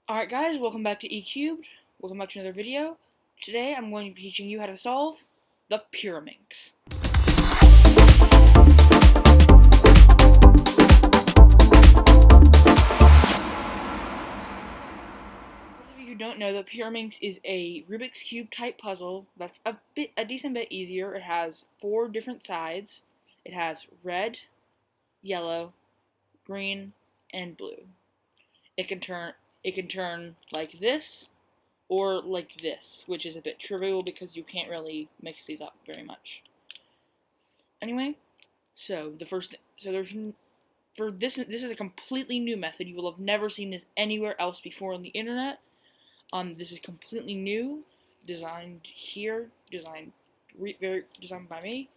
Alright guys, welcome back to Ecubed. Welcome back to another video. Today I'm going to be teaching you how to solve the Pyraminx. For those of you who don't know, the Pyraminx is a Rubik's Cube type puzzle that's a decent bit easier. It has 4 different sides. It has red, yellow, green, and blue. It can turn like this or like this, which is a bit trivial because you can't really mix these up very much. Anyway, this is a completely new method. You will have never seen this anywhere else before on the internet. This is completely new, designed by me,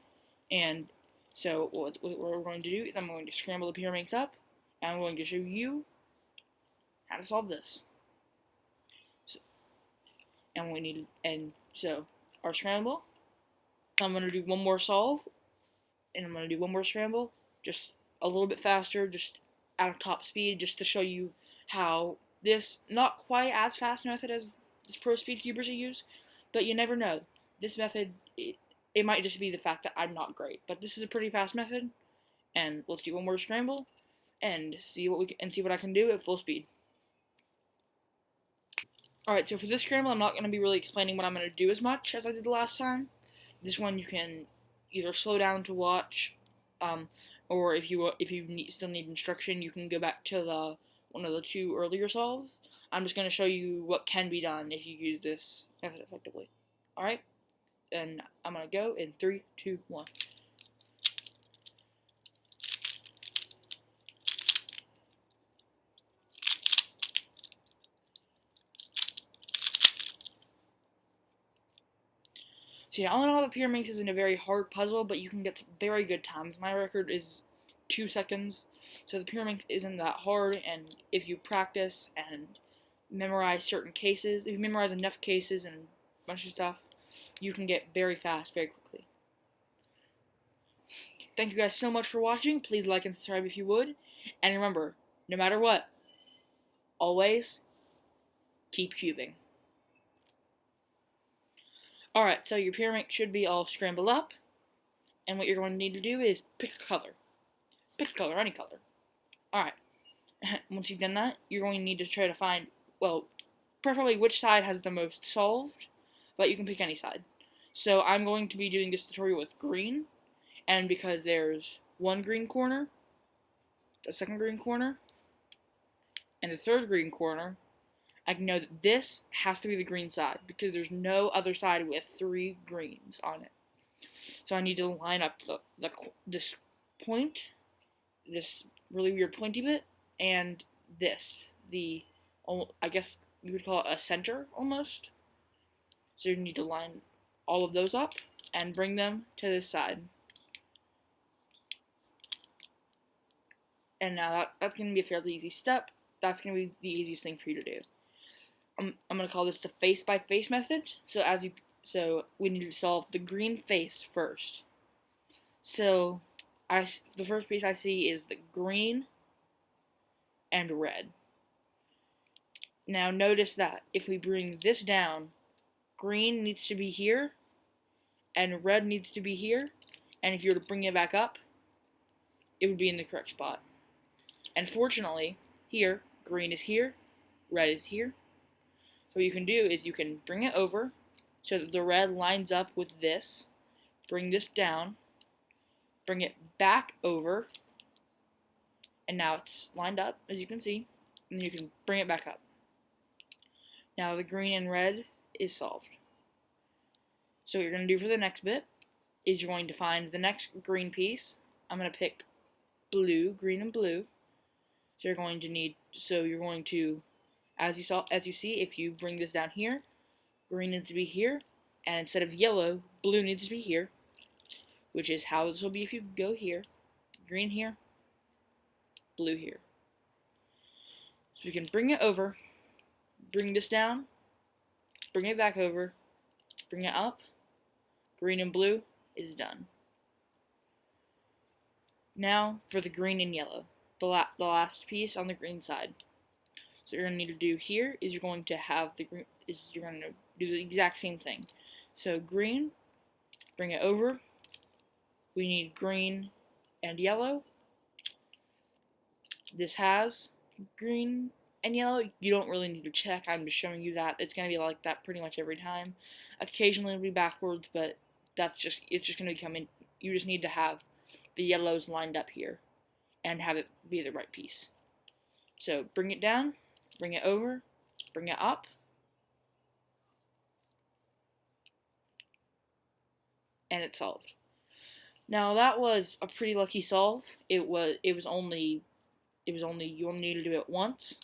and so what we're going to do is I'm going to scramble the Pyraminx up, and I'm going to show you how to solve this. So our scramble, I'm going to do one more solve, and I'm going to do one more scramble, just a little bit faster, just out of top speed, just to show you how this, not quite as fast method as this pro speed cubers use, but you never know. This method, it might just be the fact that I'm not great, but this is a pretty fast method, and let's do one more scramble, and see what I can do at full speed. Alright, so for this scramble, I'm not going to be really explaining what I'm going to do as much as I did the last time. This one you can either slow down to watch, or if you still need instruction, you can go back to one of the 2 earlier solves. I'm just going to show you what can be done if you use this method effectively. Alright, and I'm going to go in 3, 2, 1. So yeah, all in all, the Pyraminx isn't a very hard puzzle, but you can get some very good times. My record is 2 seconds, so the Pyraminx isn't that hard, and if you practice and memorize certain cases, if you memorize enough cases and a bunch of stuff, you can get very fast, very quickly. Thank you guys so much for watching. Please like and subscribe if you would, and remember, no matter what, always keep cubing. Alright, so your Pyraminx should be all scrambled up, and what you're going to need to do is pick a color. Pick a color, any color. Alright, once you've done that, you're going to need to try to find, well, preferably which side has the most solved, but you can pick any side. So I'm going to be doing this tutorial with green, and because there's one green corner, a second green corner, and a third green corner, I can know that this has to be the green side, because there's no other side with 3 greens on it. So I need to line up this point, this really weird pointy bit, and this, I guess you would call it a center, almost. So you need to line all of those up, and bring them to this side. And now that's going to be a fairly easy step. That's going to be the easiest thing for you to do. I'm going to call this the face-by-face method. So we need to solve the green face first. So the first piece I see is the green and red. Now notice that if we bring this down, green needs to be here, and red needs to be here, and if you were to bring it back up, it would be in the correct spot. And fortunately, here, green is here, red is here. So what you can do is you can bring it over so that the red lines up with this, bring this down, bring it back over, and now it's lined up, as you can see, and you can bring it back up. Now the green and red is solved. So what you're going to do for the next bit is you're going to find the next green piece. I'm going to pick blue, green and blue. So you're going to, as you see, if you bring this down here, green needs to be here, and instead of yellow, blue needs to be here, which is how this will be if you go here, green here, blue here. So we can bring it over, bring this down, bring it back over, bring it up, green and blue is done. Now for the green and yellow, the last piece on the green side. So what you're going to need to do here is you're going to have the green, you're going to do the exact same thing. So green, bring it over. We need green and yellow. This has green and yellow. You don't really need to check. I'm just showing you that it's going to be like that pretty much every time. Occasionally it'll be backwards, but it's just going to come in. You just need to have the yellows lined up here and have it be the right piece. So bring it down, bring it over, bring it up, and it's solved. Now that was a pretty lucky solve. It was only you only need to do it once,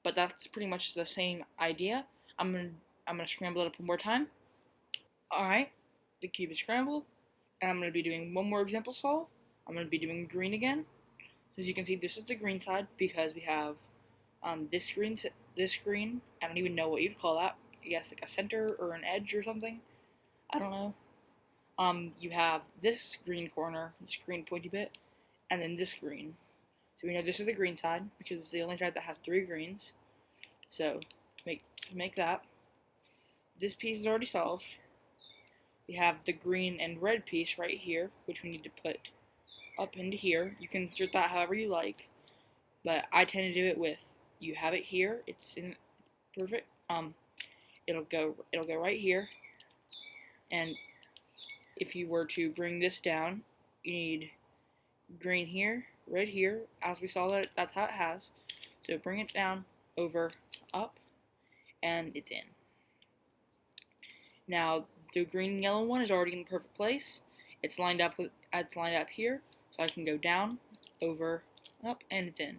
but that's pretty much the same idea. I'm gonna scramble it up one more time. All right, the cube is scrambled, and I'm gonna be doing one more example solve. I'm gonna be doing green again. So as you can see, this is the green side because we have this green. I don't even know what you'd call that. I guess like a center or an edge or something. I don't know. You have this green corner, this green pointy bit, and then this green. So we know this is the green side because it's the only side that has 3 greens. So to make that, this piece is already solved. We have the green and red piece right here, which we need to put up into here. You can insert that however you like, but I tend to do it with, you have it here, it's in perfect. It'll go right here, and if you were to bring this down, you need green here, red here, as we saw that's how it has. So bring it down, over, up, and it's in. Now the green and yellow one is already in the perfect place. It's lined up here, so I can go down, over, up, and it's in.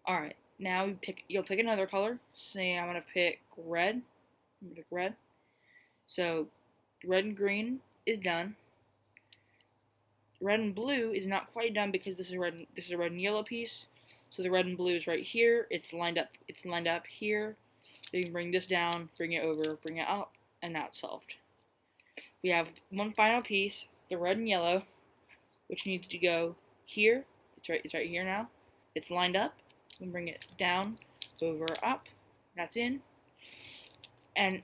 Alright, now you'll pick another color. Say I'm gonna pick red. So red and green is done. Red and blue is not quite done because this is a red and yellow piece. So the red and blue is right here. It's lined up here. So you can bring this down, bring it over, bring it up, and now it's solved. We have one final piece, the red and yellow, which needs to go here. It's right here now. It's lined up. We can bring it down, over, up. That's in. And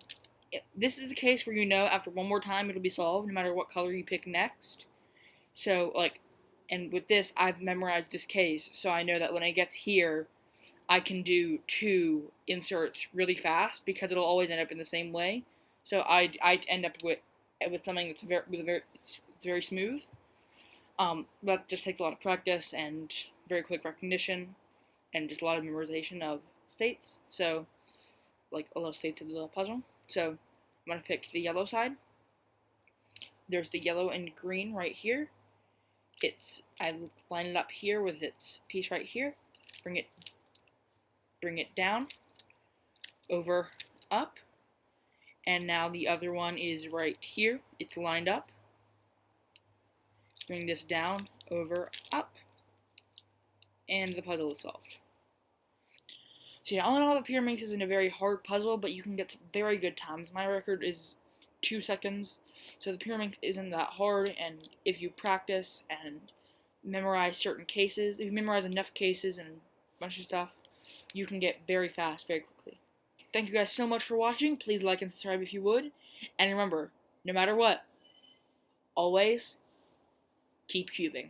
this is a case where you know after one more time it'll be solved, no matter what color you pick next. So, and with this, I've memorized this case, so I know that when it gets here, I can do 2 inserts really fast because it'll always end up in the same way. So I end up with something that's very smooth. That just takes a lot of practice and very quick recognition, and just a lot of memorization of states. So, like a lot of states of the puzzle. So I'm gonna pick the yellow side. There's the yellow and green right here. I line it up here with its piece right here. Bring it down, over, up, and now the other one is right here. It's lined up. Bring this down, over, up, and the puzzle is solved. So yeah, all in all, the Pyraminx isn't a very hard puzzle, but you can get some very good times. My record is 2 seconds, so the Pyraminx isn't that hard, and if you practice and memorize certain cases, if you memorize enough cases and a bunch of stuff, you can get very fast, very quickly. Thank you guys so much for watching. Please like and subscribe if you would, and remember, no matter what, always keep cubing.